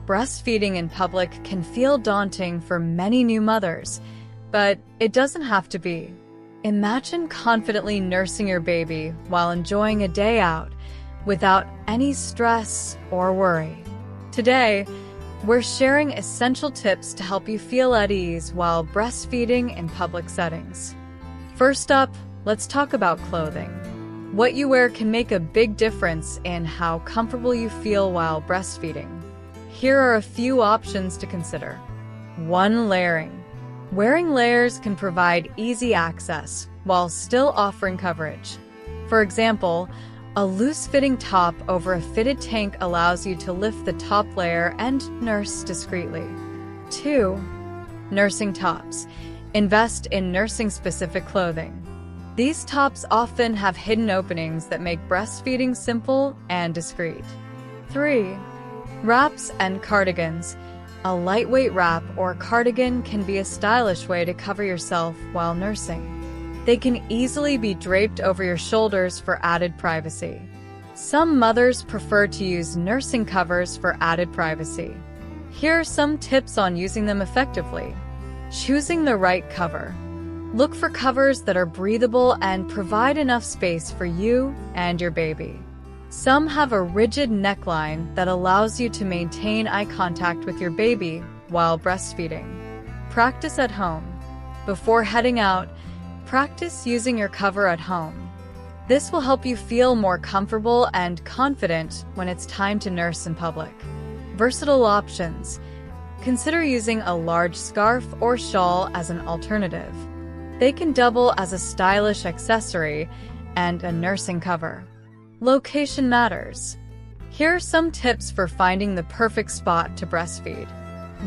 Breastfeeding in public can feel daunting for many new mothers, but it doesn't have to be. Imagine confidently nursing your baby while enjoying a day out without any stress or worry. Today, we're sharing essential tips to help you feel at ease while breastfeeding in public settings. First up, let's talk about clothing. What you wear can make a big difference in how comfortable you feel while breastfeeding. Here are a few options to consider. 1. Layering. Wearing layers can provide easy access while still offering coverage. For example, a loose-fitting top over a fitted tank allows you to lift the top layer and nurse discreetly. 2. Nursing tops. Invest in nursing-specific clothing. These tops often have hidden openings that make breastfeeding simple and discreet. 3. Wraps and cardigans. A lightweight wrap or cardigan can be a stylish way to cover yourself while nursing. They can easily be draped over your shoulders for added privacy. Some mothers prefer to use nursing covers for added privacy. Here are some tips on using them effectively. Choosing the right cover. Look for covers that are breathable and provide enough space for you and your baby. Some have a rigid neckline that allows you to maintain eye contact with your baby while breastfeeding. Practice at home. Before heading out, practice using your cover at home. This will help you feel more comfortable and confident when it's time to nurse in public. Versatile options. Consider using a large scarf or shawl as an alternative. They can double as a stylish accessory and a nursing cover. Location matters. Here are some tips for finding the perfect spot to breastfeed.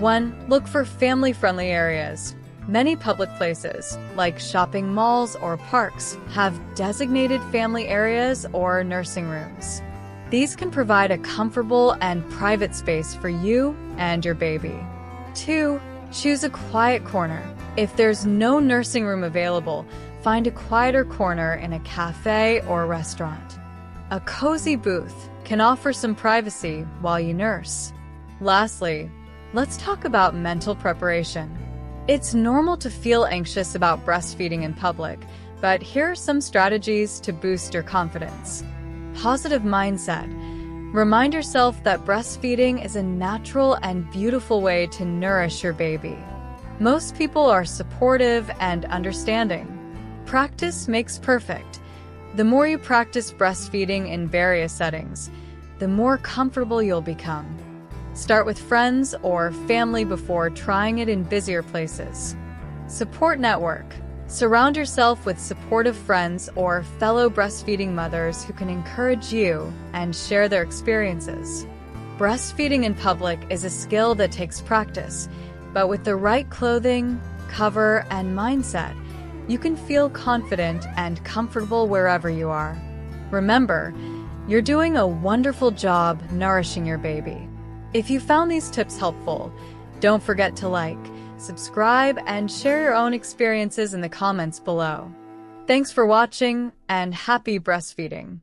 1. Look for family-friendly areas. Many public places, like shopping malls or parks, have designated family areas or nursing rooms. These can provide a comfortable and private space for you and your baby. 2. Choose a quiet corner. If there's no nursing room available, find a quieter corner in a cafe or restaurant. A cozy booth can offer some privacy while you nurse. Lastly, let's talk about mental preparation. It's normal to feel anxious about breastfeeding in public, but here are some strategies to boost your confidence. Positive mindset. Remind yourself that breastfeeding is a natural and beautiful way to nourish your baby. Most people are supportive and understanding. Practice makes perfect. The more you practice breastfeeding in various settings, the more comfortable you'll become. Start with friends or family before trying it in busier places. Support network. Surround yourself with supportive friends or fellow breastfeeding mothers who can encourage you and share their experiences. Breastfeeding in public is a skill that takes practice, but with the right clothing, cover, and mindset, you can feel confident and comfortable wherever you are. Remember, you're doing a wonderful job nourishing your baby. If you found these tips helpful, don't forget to like, subscribe, and share your own experiences in the comments below. Thanks for watching, and happy breastfeeding!